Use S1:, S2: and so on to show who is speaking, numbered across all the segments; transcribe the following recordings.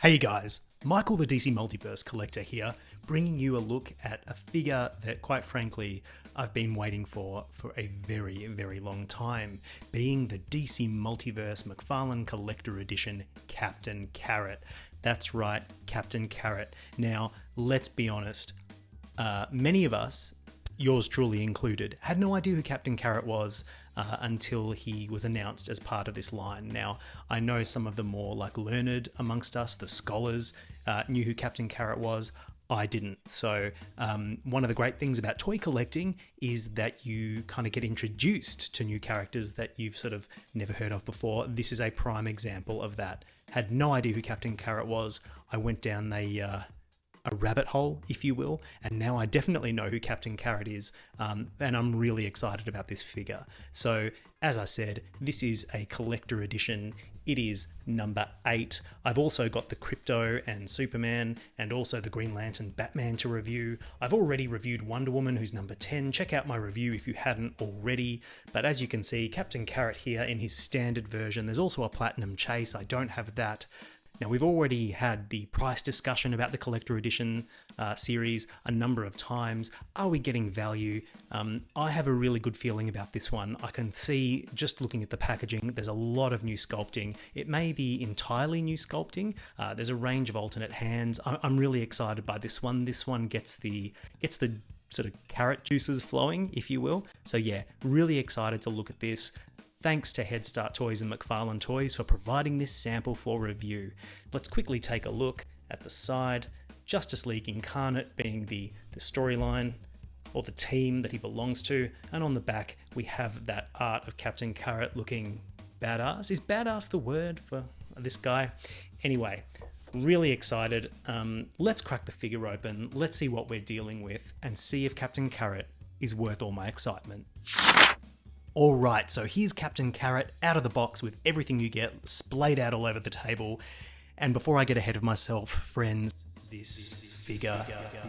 S1: Hey guys, Michael the DC Multiverse collector here, bringing you a look at a figure that quite frankly I've been waiting for a very, very long time, being the DC Multiverse McFarlane Collector Edition Captain Carrot. That's right, Captain Carrot. Now, let's be honest, many of us, yours truly included, had no idea who Captain Carrot was until he was announced as part of this line. Now, I know some of the more learned amongst us, the scholars, knew who Captain Carrot was. I didn't. So one of the great things about toy collecting is that you kind of get introduced to new characters that you've sort of never heard of before. This is a prime example of that. Had no idea who Captain Carrot was. I went down a rabbit hole, if you will, and now I definitely know who Captain Carrot is, and I'm really excited about this figure. So, as I said, this is a collector edition. It is number 8. I've also got the Crypto and Superman, and also the Green Lantern Batman to review. I've already reviewed Wonder Woman, who's number 10. Check out my review if you haven't already. But as you can see, Captain Carrot here in his standard version. There's also a Platinum Chase. I don't have that. Now, we've already had the price discussion about the Collector Edition series a number of times. Are we getting value? I have a really good feeling about this one. I can see, just looking at the packaging, there's a lot of new sculpting. It may be entirely new sculpting. There's a range of alternate hands. I'm really excited by this one. This one gets the sort of carrot juices flowing, if you will. So yeah, really excited to look at this. Thanks to Head Start Toys and McFarlane Toys for providing this sample for review. Let's quickly take a look at the side. Justice League Incarnate being the storyline or the team that he belongs to. And on the back, we have that art of Captain Carrot looking badass. Is badass the word for this guy? Anyway, really excited. Let's crack the figure open. Let's see what we're dealing with and see if Captain Carrot is worth all my excitement. Alright, so here's Captain Carrot out of the box with everything you get splayed out all over the table. And before I get ahead of myself, friends, this figure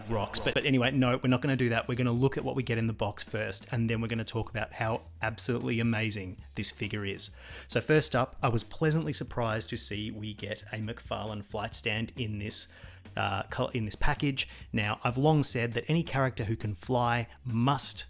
S1: rocks. But anyway, no, we're not going to do that. We're going to look at what we get in the box first, and then we're going to talk about how absolutely amazing this figure is. So first up, I was pleasantly surprised to see we get a McFarlane flight stand in this package. Now, I've long said that any character who can fly must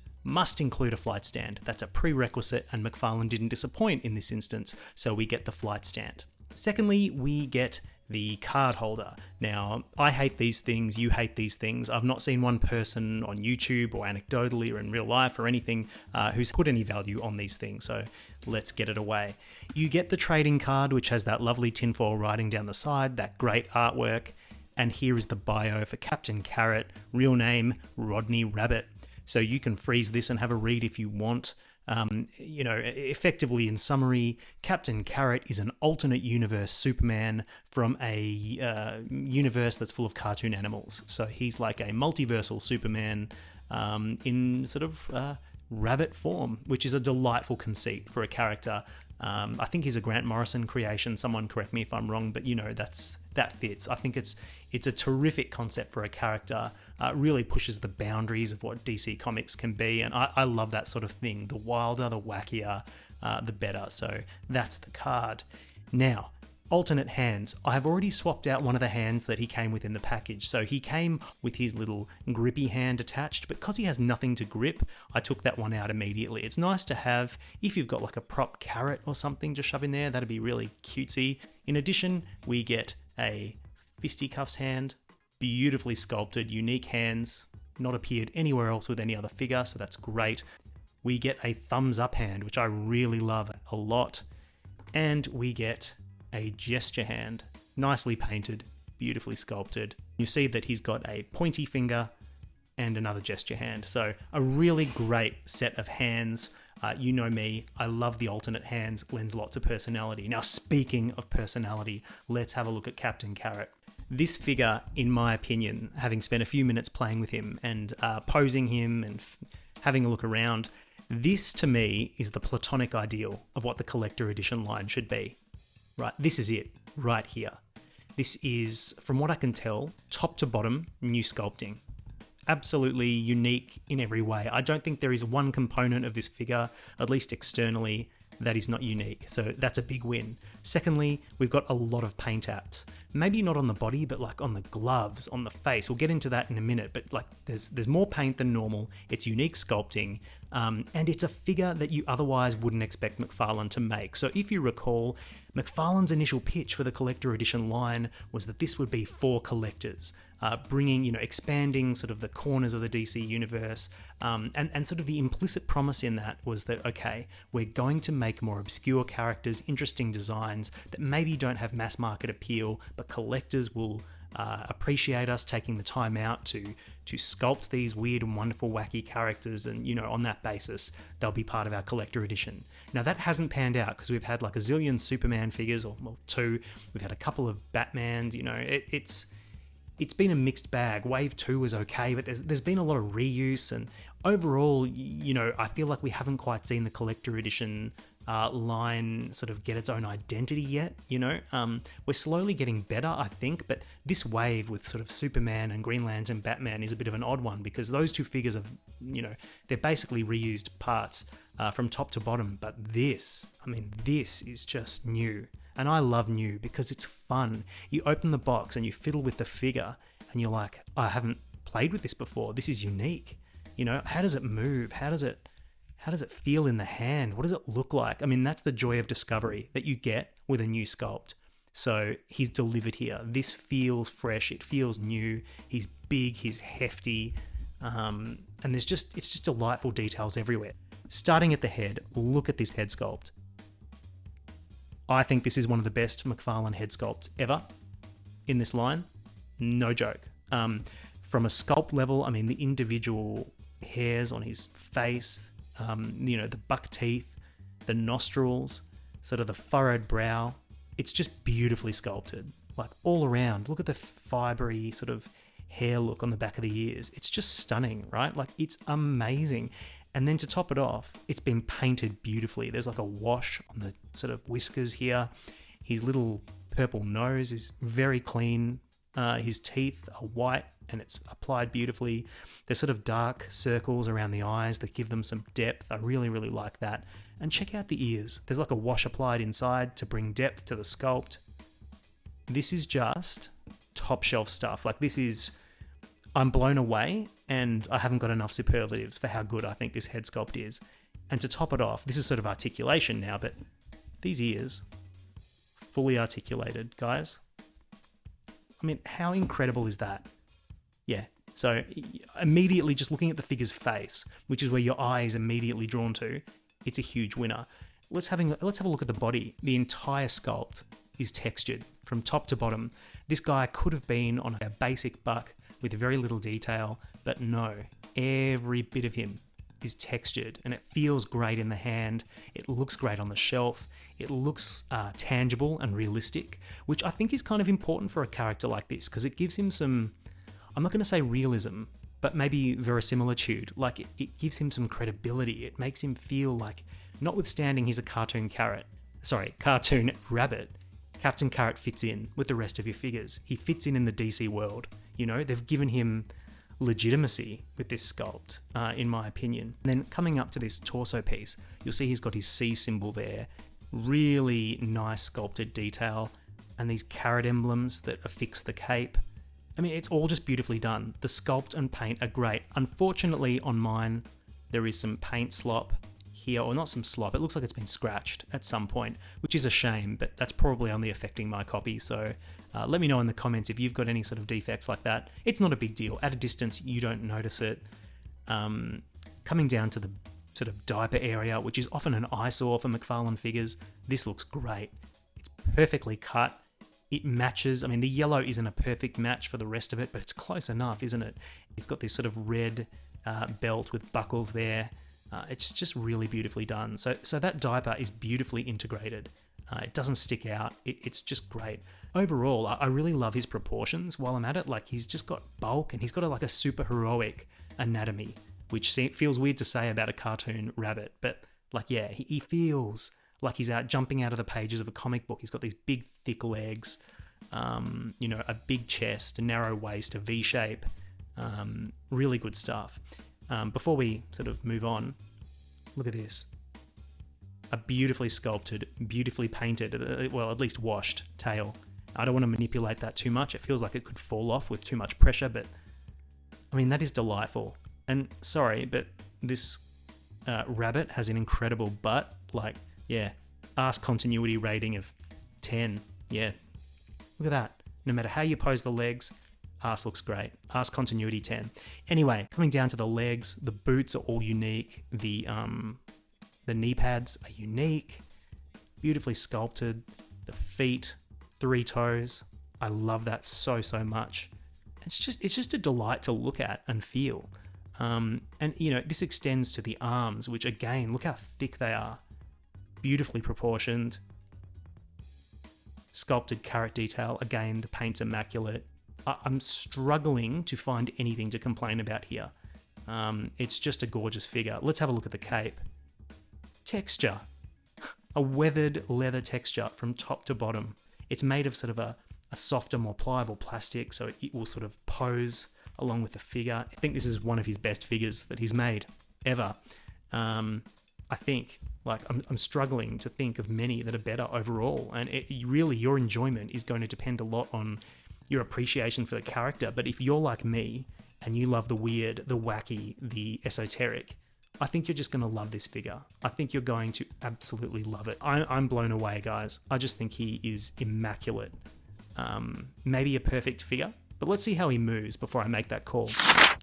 S1: include a flight stand. That's a prerequisite, and McFarlane didn't disappoint in this instance, so we get the flight stand. Secondly, we get the card holder. Now, I hate these things, you hate these things. I've not seen one person on YouTube or anecdotally or in real life or anything who's put any value on these things, so let's get it away. You get the trading card, which has that lovely tinfoil writing down the side, that great artwork, and here is the bio for Captain Carrot, real name Rodney Rabbit. So you can freeze this and have a read if you want. Effectively in summary, Captain Carrot is an alternate universe Superman from a universe that's full of cartoon animals. So he's like a multiversal Superman in sort of rabbit form, which is a delightful conceit for a character. I think he's a Grant Morrison creation. Someone correct me if I'm wrong, but that fits. I think it's a terrific concept for a character. Really pushes the boundaries of what DC Comics can be, and I love that sort of thing. The wilder, the wackier, the better. So that's the card. Now, alternate hands. I have already swapped out one of the hands that he came with in the package. So he came with his little grippy hand attached, but because he has nothing to grip, I took that one out immediately. It's nice to have, if you've got like a prop carrot or something to shove in there, that'd be really cutesy. In addition, we get a fisticuffs hand, beautifully sculpted, unique hands, not appeared anywhere else with any other figure, so that's great. We get a thumbs up hand, which I really love a lot, and we get a gesture hand, nicely painted, beautifully sculpted. You see that he's got a pointy finger and another gesture hand, so a really great set of hands. You know me, I love the alternate hands, lends lots of personality. Now, speaking of personality, let's have a look at Captain Carrot. This figure, in my opinion, having spent a few minutes playing with him and posing him and having a look around, this to me is the platonic ideal of what the collector edition line should be. Right, this is it, right here. This is, from what I can tell, top to bottom, new sculpting. Absolutely unique in every way. I don't think there is one component of this figure, at least externally, that is not unique. So that's a big win. Secondly, we've got a lot of paint apps. Maybe not on the body, but like on the gloves, on the face. We'll get into that in a minute, but like there's more paint than normal. It's unique sculpting, and it's a figure that you otherwise wouldn't expect McFarlane to make. So if you recall, McFarlane's initial pitch for the collector edition line was that this would be for collectors, bringing, expanding sort of the corners of the DC universe, and sort of the implicit promise in that was that, okay, we're going to make more obscure characters, interesting designs that maybe don't have mass market appeal, but collectors will appreciate us taking the time out to sculpt these weird and wonderful wacky characters, and on that basis they'll be part of our collector edition. Now that hasn't panned out because we've had like a zillion Superman figures, or well, 2. We've had a couple of Batmans. It's been a mixed bag. Wave 2 was okay, but there's been a lot of reuse, and overall, I feel like we haven't quite seen the collector edition line sort of get its own identity yet. We're slowly getting better, I think, but this wave with sort of Superman and Green Lantern, Batman is a bit of an odd one because those two figures have, they're basically reused parts from top to bottom. But this is just new. And I love new because it's fun. You open the box and you fiddle with the figure and you're like, I haven't played with this before. This is unique. How does it move? How does it feel in the hand? What does it look like? That's the joy of discovery that you get with a new sculpt. So he's delivered here. This feels fresh. It feels new. He's big. He's hefty. And it's just delightful details everywhere. Starting at the head, look at this head sculpt. I think this is one of the best McFarlane head sculpts ever in this line. No joke. From a sculpt level, the individual hairs on his face, the buck teeth, the nostrils, sort of the furrowed brow, it's just beautifully sculpted. Like all around, look at the fibery sort of hair look on the back of the ears. It's just stunning, right? Like it's amazing. And then to top it off, it's been painted beautifully. There's like a wash on the sort of whiskers here. His little purple nose is very clean. His teeth are white and it's applied beautifully. There's sort of dark circles around the eyes that give them some depth. I really, really like that. And check out the ears. There's like a wash applied inside to bring depth to the sculpt. This is just top shelf stuff. Like I'm blown away, and I haven't got enough superlatives for how good I think this head sculpt is. And to top it off, this is sort of articulation now, but these ears, fully articulated, guys. How incredible is that? Yeah. So immediately just looking at the figure's face, which is where your eye is immediately drawn to, it's a huge winner. Let's have a look at the body. The entire sculpt is textured from top to bottom. This guy could have been on a basic buck with very little detail, but no, every bit of him is textured and it feels great in the hand. It looks great on the shelf. It looks tangible and realistic, which I think is kind of important for a character like this because it gives him some, I'm not going to say realism, but maybe verisimilitude. Like it gives him some credibility. It makes him feel like, notwithstanding he's a cartoon rabbit, Captain Carrot fits in with the rest of your figures. He fits in the DC world. They've given him legitimacy with this sculpt, in my opinion. And then coming up to this torso piece, you'll see he's got his C symbol there. Really nice sculpted detail. And these carrot emblems that affix the cape. It's all just beautifully done. The sculpt and paint are great. Unfortunately, on mine, there is some paint slop here, or not some slop, it looks like it's been scratched at some point, which is a shame, but that's probably only affecting my copy. So let me know in the comments if you've got any sort of defects like that. It's not a big deal. At a distance, you don't notice it. Coming down to the sort of diaper area, which is often an eyesore for McFarlane figures, this looks great. It's perfectly cut. It matches. The yellow isn't a perfect match for the rest of it, but it's close enough, isn't it? It's got this sort of red belt with buckles there. It's just really beautifully done. So that diaper is beautifully integrated. It doesn't stick out. It's just great. Overall, I really love his proportions while I'm at it. Like he's just got bulk and he's got like a super heroic anatomy, which feels weird to say about a cartoon rabbit. But like, yeah, he feels like he's jumping out of the pages of a comic book. He's got these big, thick legs, a big chest, a narrow waist, a V shape. Really good stuff. Before we sort of move on, look at this. a beautifully sculpted, beautifully painted, well, at least washed tail. I don't want to manipulate that too much. It feels like it could fall off with too much pressure, but I mean, that is delightful. And sorry, but this rabbit has an incredible butt. Like, yeah, ass continuity rating of 10. Yeah, look at that. No matter how you pose the legs, ass looks great. Ass continuity 10. Anyway, coming down to the legs, the boots are all unique. The knee pads are unique, beautifully sculpted. The feet, 3 toes. I love that so much. It's just a delight to look at and feel. And you know, this extends to the arms, which again, look how thick they are. Beautifully proportioned. Sculpted carrot detail. Again, the paint's immaculate. I'm struggling to find anything to complain about here. It's just a gorgeous figure. Let's have a look at the cape. Texture. A weathered leather texture from top to bottom. It's made of sort of a softer, more pliable plastic, so it will sort of pose along with the figure. I think this is one of his best figures that he's made ever. I think, like, I'm struggling to think of many that are better overall, and really your enjoyment is going to depend a lot on your appreciation for the character. But if you're like me and you love the weird, the wacky, the esoteric, I think you're just going to love this figure. I think you're going to absolutely love it. I'm blown away, guys. I just think he is immaculate. Maybe a perfect figure, but let's see how he moves before I make that call.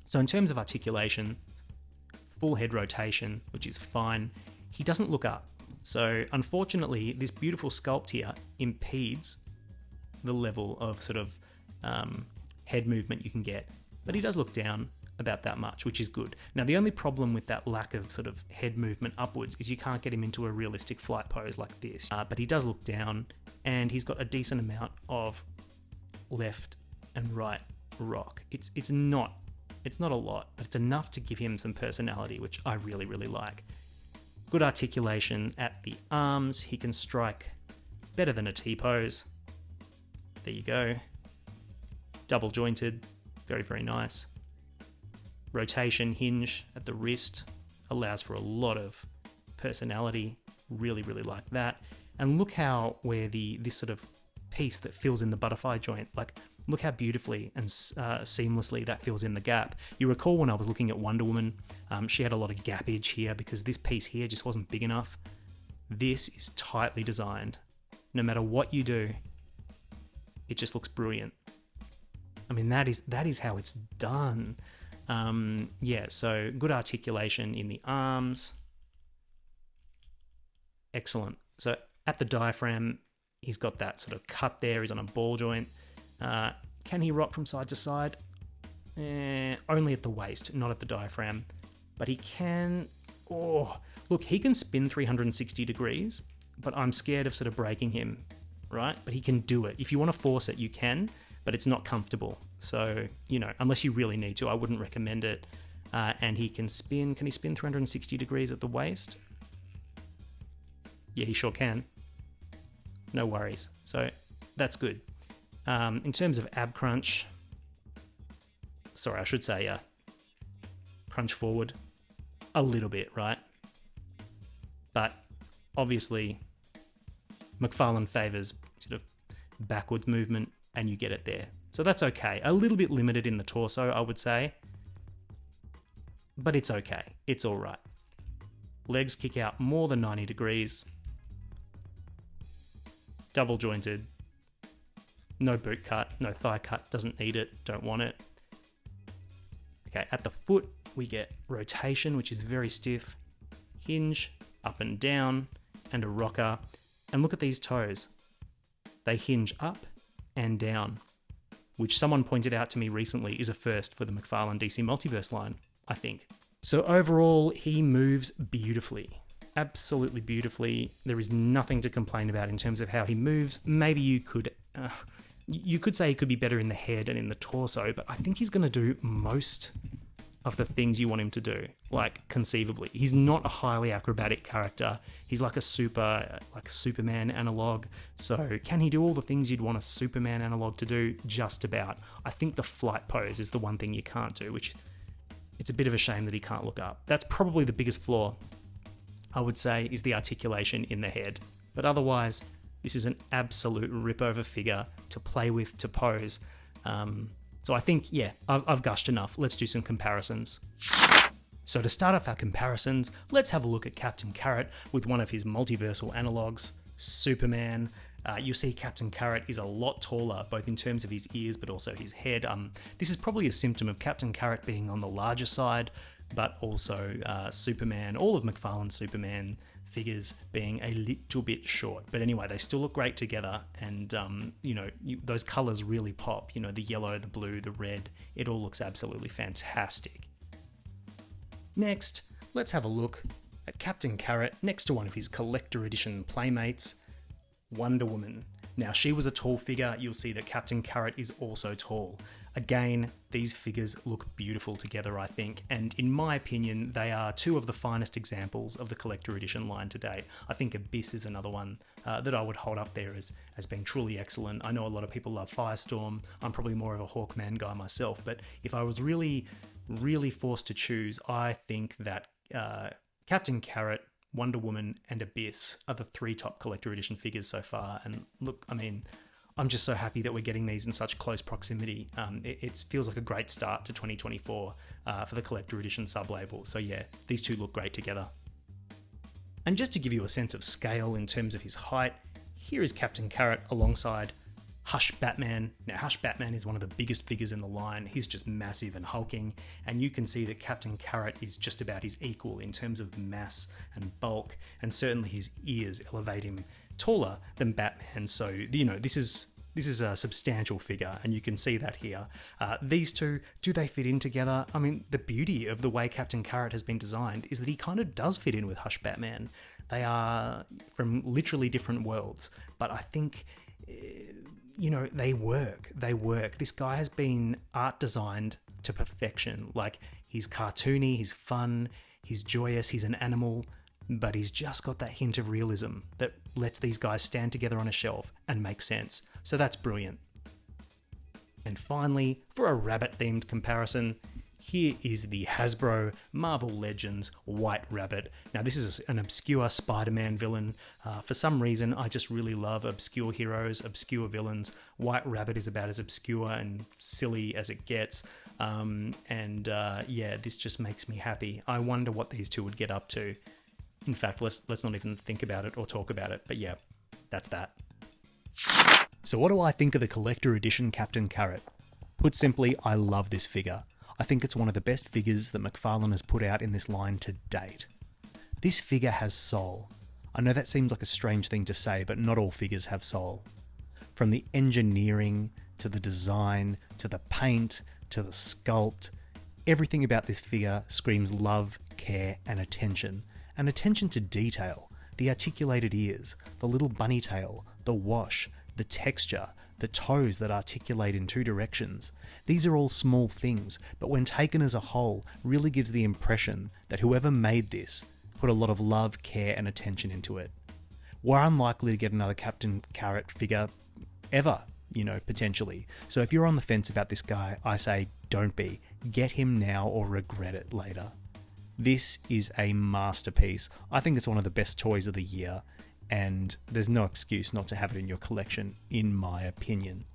S1: So in terms of articulation, full head rotation, which is fine. He doesn't look up. So unfortunately, this beautiful sculpt here impedes the level of sort of head movement you can get. But he does look down about that much, which is good. Now, the only problem with that lack of sort of head movement upwards is you can't get him into a realistic flight pose like this. But he does look down, and he's got a decent amount of left and right rock. It's not a lot, but it's enough to give him some personality, which I really like. Good articulation at the arms. He can strike better than a T-pose. There you go. Double jointed, very nice. Rotation hinge at the wrist allows for a lot of personality. Really like that. And look how where this sort of piece that fills in the butterfly joint, like, look how beautifully and seamlessly that fills in the gap. You recall when I was looking at Wonder Woman, she had a lot of gappage here because this piece here just wasn't big enough. This is tightly designed. No matter what you do, it just looks brilliant. I mean, that is how it's done. Yeah, so good articulation in the arms. Excellent. So at the diaphragm, he's got that sort of cut there. He's on a ball joint. Can he rock from side to side? Only at the waist, not at the diaphragm. But he can... Oh, look, he can spin 360 degrees, but I'm scared of sort of breaking him, right? But he can do it. If you want to force it, you can, but it's not comfortable. So, you know, unless you really need to, I wouldn't recommend it. And he can spin... Can he spin 360 degrees at the waist? Yeah, he sure can. No worries. So that's good. In terms of ab crunch, sorry, I should say crunch forward a little bit, right? But obviously McFarlane favors sort of backwards movement, and you get it there. So that's okay. A little bit limited in the torso, I would say, but it's okay. It's all right. Legs kick out more than 90 degrees. Double jointed. No boot cut, no thigh cut, doesn't need it, don't want it. Okay, at the foot, we get rotation, which is very stiff, hinge, up and down, and a rocker. And look at these toes. They hinge up and down, which someone pointed out to me recently is a first for the McFarlane DC Multiverse line, I think. So overall, he moves beautifully. Absolutely beautifully. There is nothing to complain about in terms of how he moves. Maybe you could say he could be better in the head and in the torso, but I think he's going to do most of the things you want him to do, like conceivably. He's not a highly acrobatic character. He's like a Superman analog. So can he do all the things you'd want a Superman analog to do? Just about. I think the flight pose is the one thing you can't do, which it's a bit of a shame that he can't look up. That's probably the biggest flaw. I would say, is the articulation in the head. But otherwise, this is an absolute rip-over figure to play with, to pose. So I think, yeah, I've gushed enough. Let's do some comparisons. So to start off our comparisons, let's have a look at Captain Carrot with one of his multiversal analogues, Superman. You'll see Captain Carrot is a lot taller, both in terms of his ears, but also his head. This is probably a symptom of Captain Carrot being on the larger side, but also Superman, all of McFarlane's Superman figures being a little bit short. But anyway, they still look great together, and those colors really pop. The yellow, the blue, the red, it all looks absolutely fantastic. Next, let's have a look at Captain Carrot next to one of his collector edition playmates, Wonder Woman. Now, she was a tall figure. You'll see that Captain Carrot is also tall. Again, these figures look beautiful together, I think, and in my opinion, they are two of the finest examples of the collector edition line to date. I think Abyss is another one that I would hold up there as being truly excellent. I know a lot of people love Firestorm. I'm probably more of a Hawkman guy myself, but if I was really forced to choose, I think that Captain Carrot, Wonder Woman, and Abyss are the three top collector edition figures so far. And look, I mean, I'm just so happy that we're getting these in such close proximity. It feels like a great start to 2024 for the collector edition sub-label. So yeah, these two look great together. And just to give you a sense of scale in terms of his height, here is Captain Carrot alongside Hush Batman. Now, Hush Batman is one of the biggest figures in the line. He's just massive and hulking, and you can see that Captain Carrot is just about his equal in terms of mass and bulk, and certainly his ears elevate him taller than Batman. So, this is a substantial figure, and you can see that here. These two, do they fit in together? I mean, the beauty of the way Captain Carrot has been designed is that he kind of does fit in with Hush Batman. They are from literally different worlds, but I think they work. This guy has been art designed to perfection. Like, he's cartoony, he's fun, he's joyous, he's an animal, but he's just got that hint of realism that lets these guys stand together on a shelf and make sense. So that's brilliant. And finally, for a rabbit-themed comparison, here is the Hasbro Marvel Legends White Rabbit. Now, this is an obscure Spider-Man villain. For some reason, I just really love obscure heroes, obscure villains. White Rabbit is about as obscure and silly as it gets. This just makes me happy. I wonder what these two would get up to. In fact, let's not even think about it or talk about it. But yeah, that's that. So what do I think of the collector edition Captain Carrot? Put simply, I love this figure. I think it's one of the best figures that McFarlane has put out in this line to date. This figure has soul. I know that seems like a strange thing to say, but not all figures have soul. From the engineering, to the design, to the paint, to the sculpt, everything about this figure screams love, care, and attention. And attention to detail, the articulated ears, the little bunny tail, the wash, the texture, the toes that articulate in two directions. These are all small things, but when taken as a whole, really gives the impression that whoever made this put a lot of love, care, and attention into it. We're unlikely to get another Captain Carrot figure ever, potentially. So if you're on the fence about this guy, I say don't be. Get him now or regret it later. This is a masterpiece. I think it's one of the best toys of the year, and there's no excuse not to have it in your collection, in my opinion.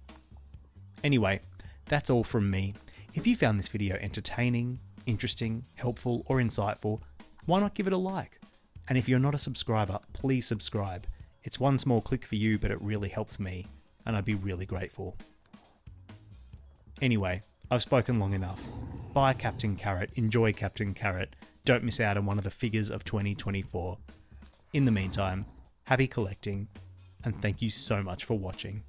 S1: Anyway, that's all from me. If you found this video entertaining, interesting, helpful, or insightful, why not give it a like? And if you're not a subscriber, please subscribe. It's one small click for you, but it really helps me, and I'd be really grateful. Anyway, I've spoken long enough. Buy Captain Carrot, enjoy Captain Carrot, don't miss out on one of the figures of 2024. In the meantime, happy collecting, and thank you so much for watching.